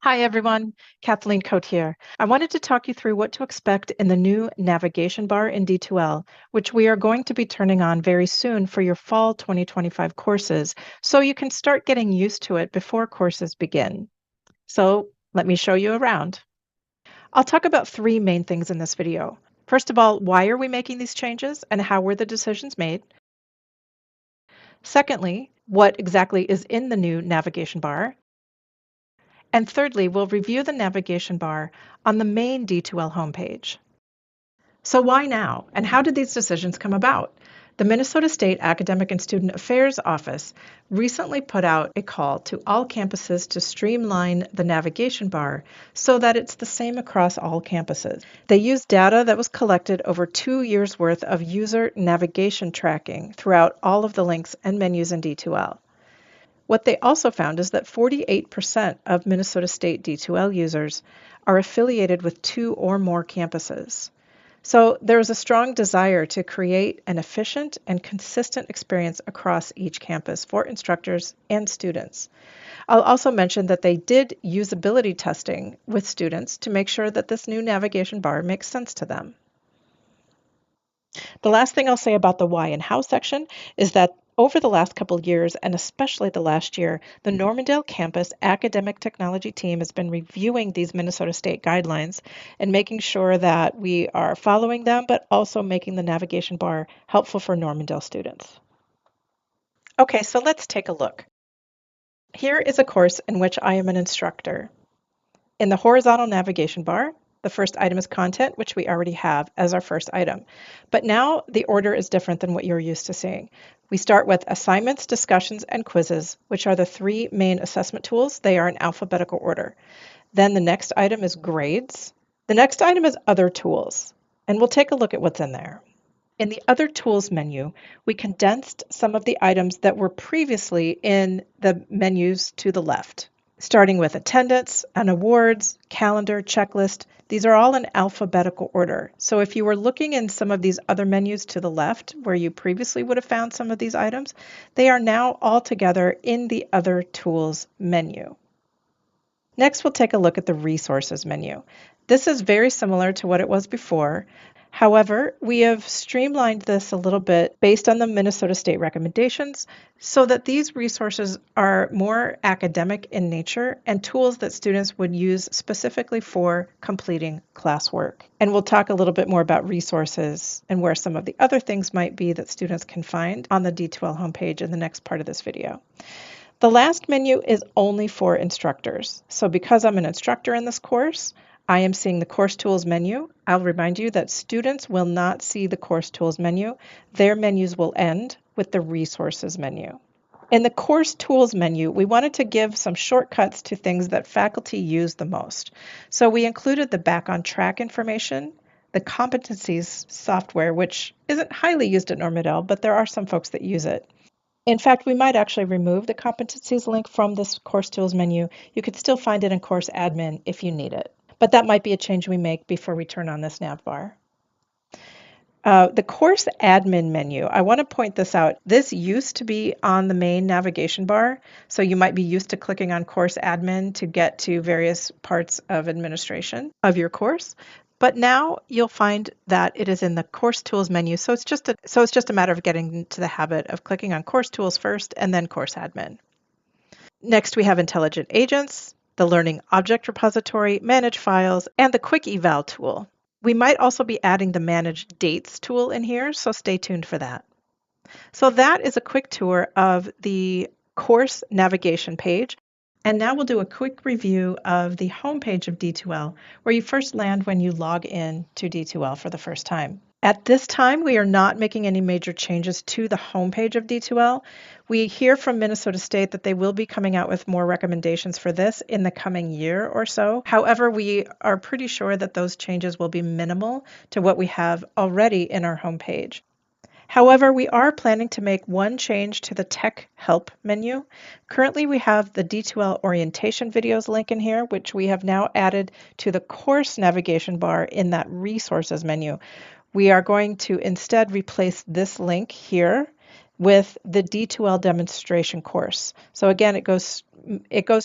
Hi everyone, Kathleen Cote here. I wanted to talk you through what to expect in the new navigation bar in D2L, which we are going to be turning on very soon for your fall 2025 courses, so you can start getting used to it before courses begin. So let me show you around. I'll talk about three main things in this video. First of all, why are we making these changes and how were the decisions made? Secondly, what exactly is in the new navigation bar? And thirdly, we'll review the navigation bar on the main D2L homepage. So why now, and how did these decisions come about? The Minnesota State Academic and Student Affairs Office recently put out a call to all campuses to streamline the navigation bar so that it's the same across all campuses. They used data that was collected over 2 years' worth of user navigation tracking throughout all of the links and menus in D2L. What they also found is that 48% of Minnesota State D2L users are affiliated with 2 or more campuses. So there is a strong desire to create an efficient and consistent experience across each campus for instructors and students. I'll also mention that they did usability testing with students to make sure that this new navigation bar makes sense to them. The last thing I'll say about the why and how section is that over the last couple of years, and especially the last year, the Normandale campus academic technology team has been reviewing these Minnesota State guidelines and making sure that we are following them, but also making the navigation bar helpful for Normandale students. Okay, so let's take a look. Here is a course in which I am an instructor. In the horizontal navigation bar, the first item is content, which we already have as our first item. But now the order is different than what you're used to seeing. We start with assignments, discussions, and quizzes, which are the three main assessment tools. They are in alphabetical order. Then the next item is grades. The next item is other tools, and we'll take a look at what's in there. In the Other Tools menu, we condensed some of the items that were previously in the menus to the left, starting with attendance and awards, calendar, checklist. These are all in alphabetical order. So if you were looking in some of these other menus to the left, where you previously would have found some of these items, they are now all together in the Other Tools menu. Next, we'll take a look at the Resources menu. This is very similar to what it was before. However, we have streamlined this a little bit based on the Minnesota State recommendations so that these resources are more academic in nature and tools that students would use specifically for completing classwork. And we'll talk a little bit more about resources and where some of the other things might be that students can find on the D2L homepage in the next part of this video. The last menu is only for instructors. So because I'm an instructor in this course, I am seeing the Course Tools menu. I'll remind you that students will not see the Course Tools menu. Their menus will end with the Resources menu. In the Course Tools menu, we wanted to give some shortcuts to things that faculty use the most. So we included the Back on Track information, the competencies software, which isn't highly used at Normandale, but there are some folks that use it. In fact, we might actually remove the competencies link from this Course Tools menu. You could still find it in Course Admin if you need it. But that might be a change we make before we turn on this nav bar. The Course Admin menu, I want to point this out. This used to be on the main navigation bar, so you might be used to clicking on Course Admin to get to various parts of administration of your course. But now you'll find that it is in the Course Tools menu, so it's just a matter of getting into the habit of clicking on Course Tools first and then Course Admin. Next, we have Intelligent Agents, the Learning Object Repository, Manage Files, and the Quick Eval tool. We might also be adding the Manage Dates tool in here, so stay tuned for that. So that is a quick tour of the course navigation page. And now we'll do a quick review of the homepage of D2L, where you first land when you log in to D2L for the first time. At this time, we are not making any major changes to the homepage of D2L. We hear from Minnesota State that they will be coming out with more recommendations for this in the coming year or so. However, we are pretty sure that those changes will be minimal to what we have already in our homepage. However, we are planning to make one change to the Tech Help menu. Currently, we have the D2L orientation videos link in here, which we have now added to the course navigation bar in that resources menu. We are going to instead replace this link here with the D2L demonstration course. So again, it goes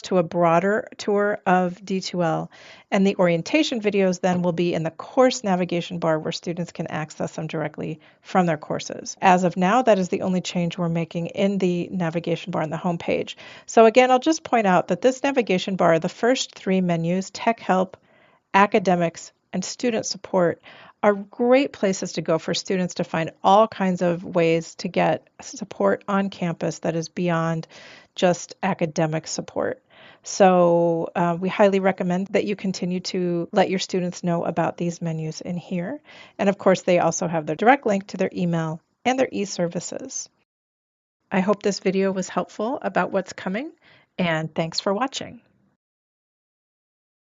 to a broader tour of D2L, and the orientation videos then will be in the course navigation bar where students can access them directly from their courses. As of now, that is the only change we're making in the navigation bar on the home page. So again, I'll just point out that this navigation bar, the first three menus, Tech Help, Academics, and Student Support, are great places to go for students to find all kinds of ways to get support on campus that is beyond just academic support. So we highly recommend that you continue to let your students know about these menus in here. And of course, they also have their direct link to their email and their e-services. I hope this video was helpful about what's coming, and thanks for watching.